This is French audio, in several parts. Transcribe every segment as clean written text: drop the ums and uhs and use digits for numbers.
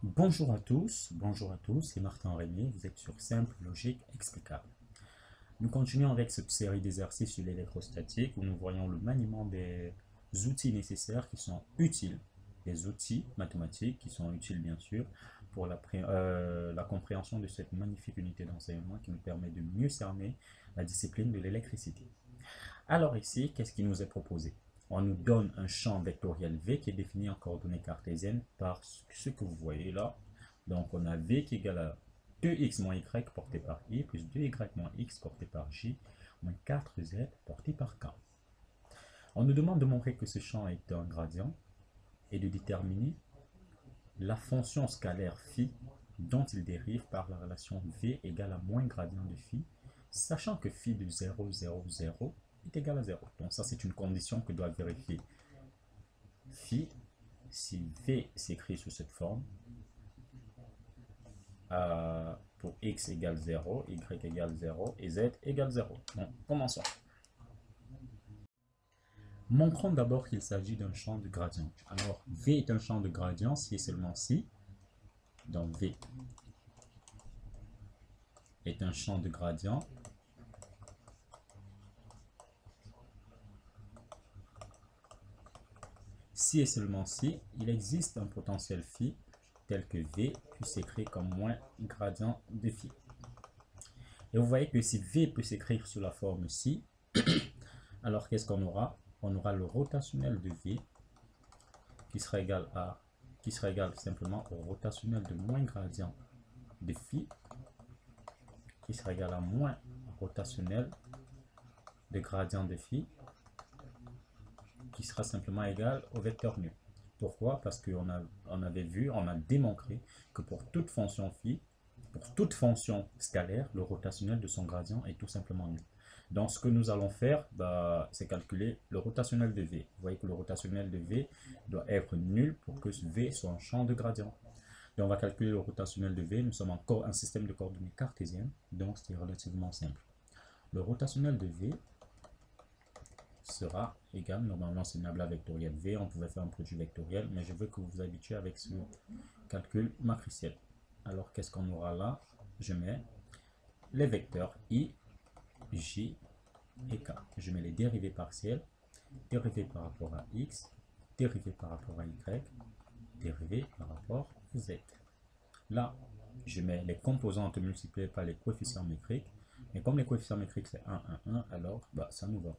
bonjour à tous, c'est Martin Rémy, vous êtes sur Simple Logique Explicable. Nous continuons avec cette série d'exercices sur l'électrostatique où nous voyons le maniement des outils nécessaires qui sont utiles, des outils mathématiques qui sont utiles bien sûr pour la compréhension de cette magnifique unité d'enseignement qui nous permet de mieux cerner la discipline de l'électricité. Alors ici, qu'est-ce qui nous est proposé? On nous donne un champ vectoriel V qui est défini en coordonnées cartésiennes par ce que vous voyez là. Donc on a V qui est égal à 2x moins y porté par i plus 2y moins x porté par j moins 4z porté par k. On nous demande de montrer que ce champ est un gradient et de déterminer la fonction scalaire phi dont il dérive par la relation V égale à moins gradient de phi, sachant que phi de 0, 0, 0 est égal à 0. Donc ça, c'est une condition que doit vérifier phi si V s'écrit sous cette forme pour x égale 0, y égale 0 et z égale 0. Donc, commençons. Montrons d'abord qu'il s'agit d'un champ de gradient. Alors, V est un champ de gradient si et seulement si. Donc, V est un champ de gradient si et seulement si il existe un potentiel phi tel que V puisse s'écrire comme moins gradient de phi. Et vous voyez que si V peut s'écrire sous la forme si, alors qu'est-ce qu'on aura? On aura le rotationnel de V qui sera égal simplement au rotationnel de moins gradient de phi qui sera égal à moins rotationnel de gradient de phi qui sera simplement égal au vecteur nu. Pourquoi? Parce qu'on on a démontré que pour toute fonction phi, pour toute fonction scalaire, le rotationnel de son gradient est tout simplement nul. Donc ce que nous allons faire, c'est calculer le rotationnel de V. Vous voyez que le rotationnel de V doit être nul pour que ce V soit un champ de gradient. Et on va calculer le rotationnel de V. Nous sommes encore un système de coordonnées cartésiennes, donc c'est relativement simple. Le rotationnel de V sera égal, normalement c'est une abla vectorielle V, on pouvait faire un produit vectoriel, mais je veux que vous vous habituez avec ce calcul matriciel. Alors qu'est-ce qu'on aura là? Je mets les vecteurs I, J et K. Je mets les dérivés partiels, dérivés par rapport à X, dérivés par rapport à Y, dérivés par rapport à Z. Là, je mets les composantes multipliées par les coefficients métriques, mais comme les coefficients métriques c'est 1, 1, 1, alors ça nous va.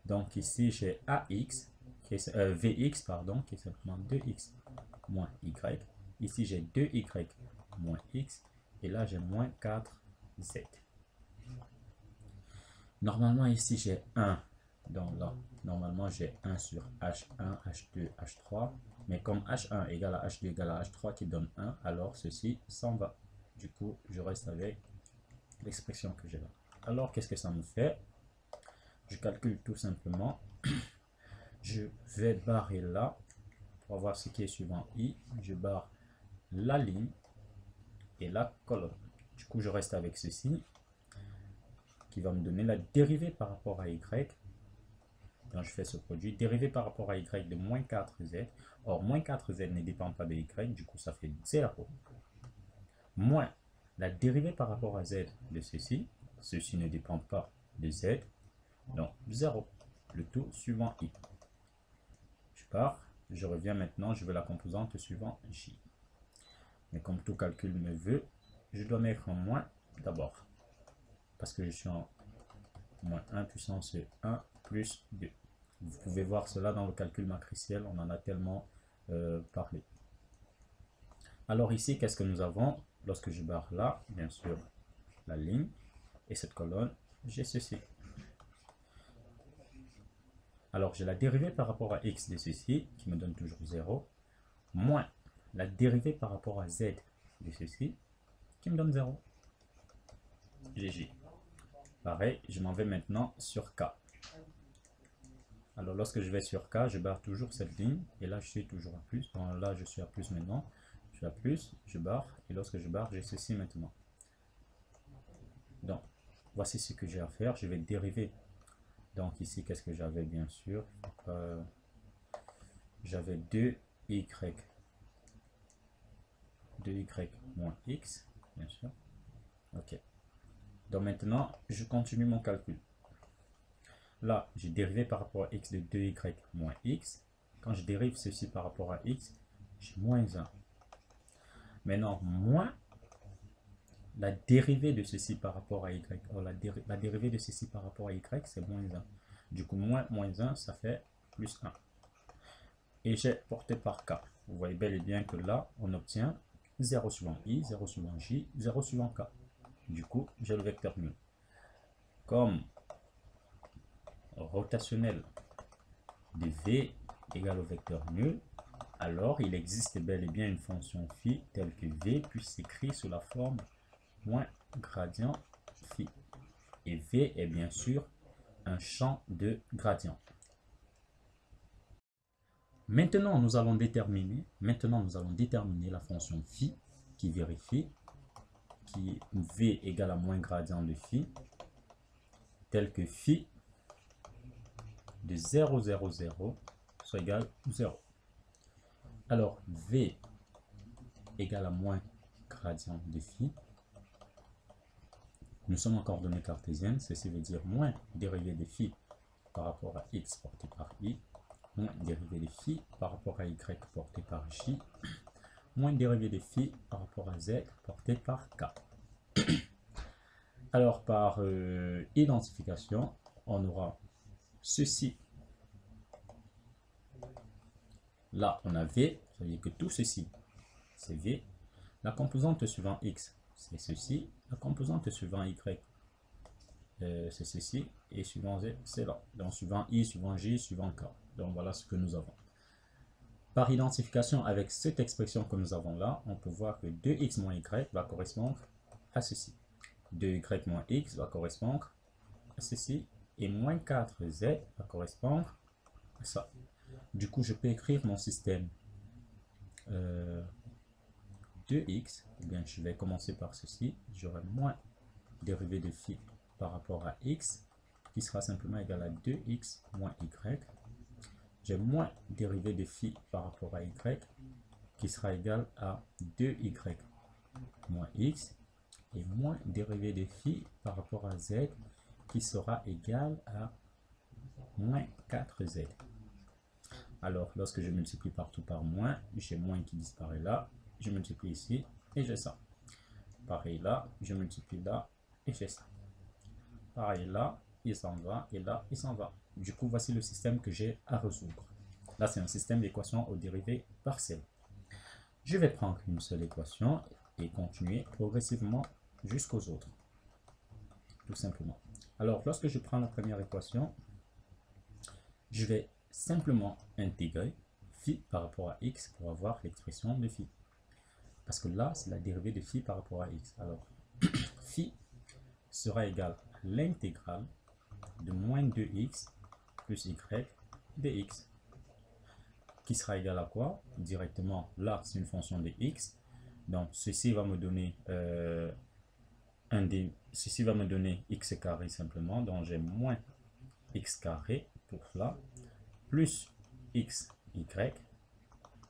Donc ici j'ai AX, VX pardon, qui est simplement 2x moins y. Ici j'ai 2y moins x. Et là j'ai moins 4z. Normalement ici j'ai 1. Donc là, normalement j'ai 1 sur H1, H2, H3. Mais comme H1 égale à H2 égale à H3 qui donne 1, alors ceci s'en va. Du coup, je reste avec l'expression que j'ai là. Alors qu'est-ce que ça me fait? Je calcule tout simplement. Je vais barrer là pour voir ce qui est suivant I. Je barre la ligne et la colonne. Du coup, je reste avec ceci qui va me donner la dérivée par rapport à Y. Donc, je fais ce produit. Dérivée par rapport à Y de moins 4Z. Or, moins 4Z ne dépend pas de Y. Du coup, ça fait 0. Moins la dérivée par rapport à Z de ceci. Ceci ne dépend pas de Z. Donc, 0. Le tout suivant I. Je pars. Je reviens maintenant. Je veux la composante suivant J. Mais comme tout calcul me veut, je dois mettre en moins d'abord. Parce que je suis en moins 1 puissance 1 plus 2. Vous pouvez voir cela dans le calcul matriciel. On en a tellement parlé. Alors ici, qu'est-ce que nous avons? Lorsque je barre là, bien sûr, la ligne et cette colonne, j'ai ceci. Alors, j'ai la dérivée par rapport à x de ceci, qui me donne toujours 0, moins la dérivée par rapport à z de ceci, qui me donne 0. GG. Pareil, je m'en vais maintenant sur K. Alors, lorsque je vais sur K, je barre toujours cette ligne, et là, je suis toujours à plus. Donc là, je suis à plus maintenant. Je suis à plus, je barre, et lorsque je barre, j'ai ceci maintenant. Donc, voici ce que j'ai à faire. Je vais dériver. Donc ici, qu'est-ce que j'avais bien sûr? J'avais 2y 2y moins x, bien sûr. Ok. Donc maintenant, je continue mon calcul. Là, j'ai dérivé par rapport à x de 2y moins x. Quand je dérive ceci par rapport à x, j'ai moins 1. Maintenant, moins la dérivée de ceci par rapport à y. Alors, la dérivée de ceci par rapport à y, c'est moins 1. Du coup, moins 1, ça fait plus 1. Et j'ai porté par k. Vous voyez bel et bien que là, on obtient 0 suivant i, 0 suivant j, 0 suivant k. Du coup, j'ai le vecteur nul. Comme rotationnel de v égale au vecteur nul, alors il existe bel et bien une fonction phi telle que v puisse s'écrire sous la forme moins gradient phi. Et v est bien sûr un champ de gradient. Maintenant, nous allons déterminer la fonction phi qui vérifie qui v égale à moins gradient de phi, tel que phi de 0, 0, 0 soit égal à 0. Alors, v égale à moins gradient de phi. Nous sommes en coordonnées cartésiennes, ceci veut dire moins dérivée de phi par rapport à x porté par i, moins dérivée de phi par rapport à y porté par j, moins dérivée de phi par rapport à z porté par k. Alors, par identification, on aura ceci. Là, on a v, ça veut dire que tout ceci, c'est v. La composante suivant x, c'est ceci. La composante suivant y, c'est ceci. Et suivant z, c'est là. Donc, suivant i, suivant j, suivant k. Donc, voilà ce que nous avons. Par identification avec cette expression que nous avons là, on peut voir que 2x moins y va correspondre à ceci. 2y moins x va correspondre à ceci. Et moins 4z va correspondre à ça. Du coup, je peux écrire mon système 2x. Eh bien, je vais commencer par ceci. J'aurai moins dérivée de phi par rapport à x, qui sera simplement égal à 2x moins y. J'ai moins dérivée de phi par rapport à y, qui sera égal à 2y moins x. Et moins dérivée de phi par rapport à z, qui sera égal à moins 4z. Alors, lorsque je multiplie partout par moins, j'ai moins qui disparaît là. Je multiplie ici et j'ai ça. Pareil là, je multiplie là et j'ai ça. Pareil là, il s'en va et là, il s'en va. Du coup, voici le système que j'ai à résoudre. Là, c'est un système d'équations aux dérivées partielles. Je vais prendre une seule équation et continuer progressivement jusqu'aux autres. Tout simplement. Alors, lorsque je prends la première équation, je vais simplement intégrer phi par rapport à x pour avoir l'expression de phi. Parce que là, c'est la dérivée de phi par rapport à x. Alors, phi sera égal à l'intégrale de moins 2x plus y dx. Qui sera égal à quoi? Directement, là, c'est une fonction de x. Donc, ceci va me donner ceci va me donner x carré simplement. Donc, j'ai moins x carré pour là, plus xy,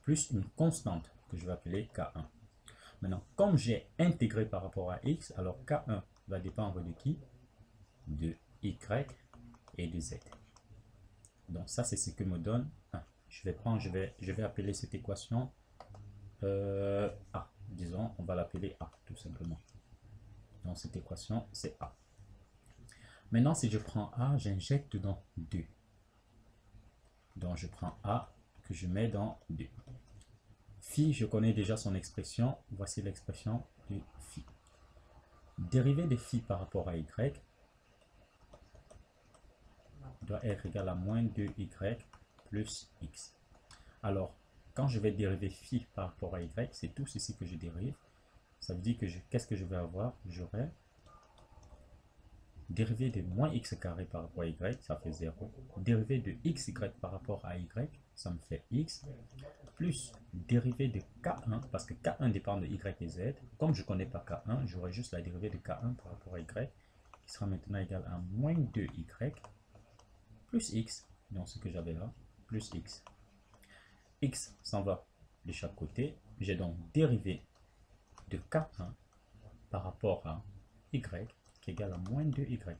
plus une constante que je vais appeler k1. Maintenant, comme j'ai intégré par rapport à x, alors k1 va dépendre de qui? De y et de z. Donc ça, c'est ce que me donne 1. Je vais appeler cette équation A. Disons, on va l'appeler A, tout simplement. Donc cette équation, c'est A. Maintenant, si je prends A, j'injecte dedans 2. Donc je prends A que je mets dans 2. Phi, je connais déjà son expression. Voici l'expression de phi. Dérivée de phi par rapport à y doit être égal à moins 2y plus x. Alors, quand je vais dériver phi par rapport à y, c'est tout ceci que je dérive. Ça veut dire que qu'est-ce que je vais avoir? J'aurai dérivé de moins x carré par rapport à y, ça fait 0. Dérivé de xy par rapport à y, ça me fait x. Plus dérivée de k1, parce que k1 dépend de y et z. Comme je ne connais pas k1, j'aurai juste la dérivée de k1 par rapport à y, qui sera maintenant égal à moins 2y plus x, donc ce que j'avais là, plus x. X s'en va de chaque côté. J'ai donc dérivé de K1 par rapport à Y qui est égal à moins 2Y.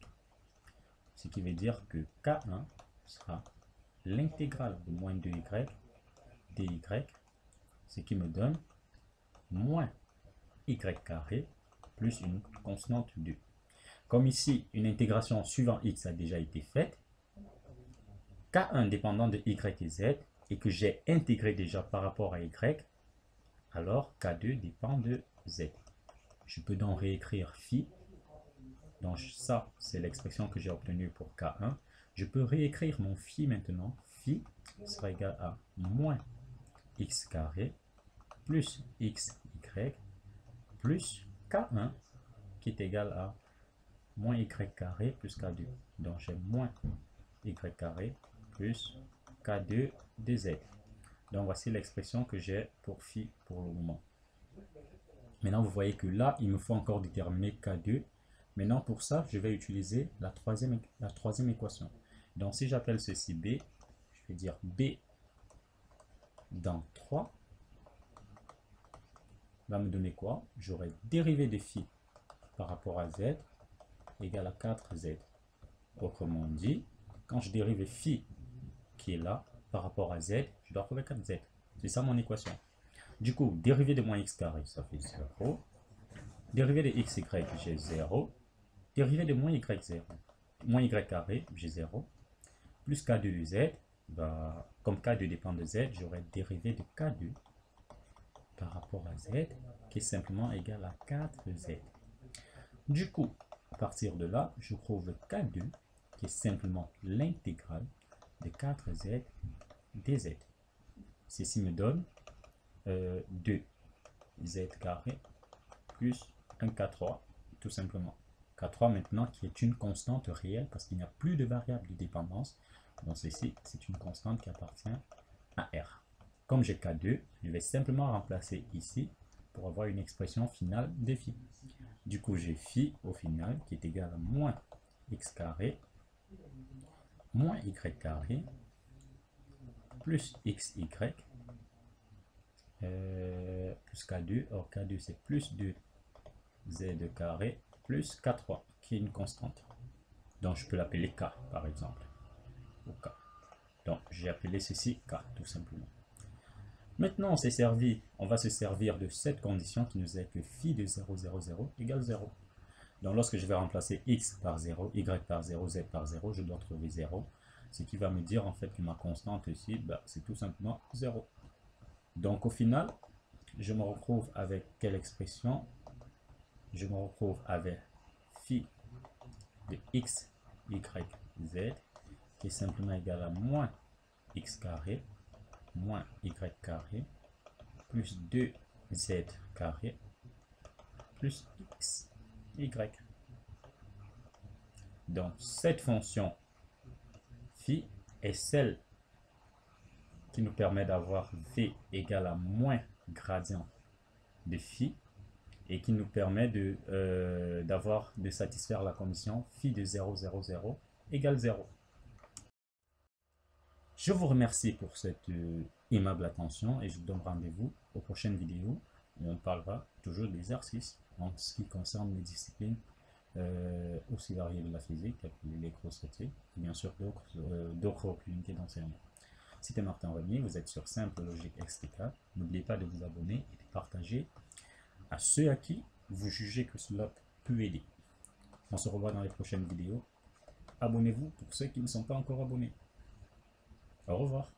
Ce qui veut dire que K1 sera l'intégrale de moins 2Y dy, ce qui me donne moins y carré plus une constante 2. Comme ici, une intégration suivant x a déjà été faite, K1 dépendant de y et z, et que j'ai intégré déjà par rapport à y, alors K2 dépend de z. Je peux donc réécrire phi. Donc ça, c'est l'expression que j'ai obtenue pour K1. Je peux réécrire mon phi maintenant. Phi sera égal à moins x carré plus xy plus K1 qui est égal à moins y carré plus K2. Donc j'ai moins y carré plus K2 dz. Donc voici l'expression que j'ai pour phi pour le moment. Maintenant vous voyez que là, il me faut encore déterminer K2. Maintenant pour ça, je vais utiliser la troisième équation. Donc si j'appelle ceci B, je vais dire B dans 3 va me donner quoi? J'aurai dérivé de phi par rapport à z égale à 4z. Autrement dit, quand je dérive phi qui est là par rapport à z, je dois trouver 4z. C'est ça mon équation. Du coup, dérivé de moins x carré, ça fait 0. Dérivé de xy, j'ai 0. Dérivé de moins y carré, j'ai 0. Plus k2 de z, bah, comme k2 dépend de z, j'aurai dérivé de k2 par rapport à z, qui est simplement égal à 4z. Du coup, à partir de là, je trouve K2, qui est simplement l'intégrale de 4z dz. Ceci me donne 2z carré plus un K3, tout simplement. K3 maintenant qui est une constante réelle parce qu'il n'y a plus de variable de dépendance. Donc ceci, c'est une constante qui appartient à R. Comme j'ai K2, je vais simplement remplacer ici pour avoir une expression finale de phi. Du coup, j'ai phi au final qui est égal à moins x carré moins y carré plus xy plus K2. Or, K2 c'est plus 2z carré plus K3 qui est une constante. Donc, je peux l'appeler K par exemple. Ou K. Donc, j'ai appelé ceci K tout simplement. Maintenant, on va se servir de cette condition qui nous est que phi de 0, 0, 0 égale 0. Donc, lorsque je vais remplacer x par 0, y par 0, z par 0, je dois trouver 0. Ce qui va me dire en fait que ma constante ici, bah, c'est tout simplement 0. Donc, au final, je me retrouve avec quelle expression? Je me retrouve avec phi de x, y, z qui est simplement égal à moins x carré moins y carré plus 2z carré plus x y. Donc cette fonction phi est celle qui nous permet d'avoir v égale à moins gradient de phi et qui nous permet de satisfaire la condition phi de 0, 0, 0 égale 0. Je vous remercie pour cette aimable attention et je vous donne rendez-vous aux prochaines vidéos où on parlera toujours d'exercices en ce qui concerne les disciplines aussi variées de la physique, l'électrostatique et bien sûr d'autres unités d'enseignement. C'était Martin Renier, vous êtes sur Simple Logique XT4. N'oubliez pas de vous abonner et de partager à ceux à qui vous jugez que cela peut aider. On se revoit dans les prochaines vidéos. Abonnez-vous pour ceux qui ne sont pas encore abonnés. Au revoir.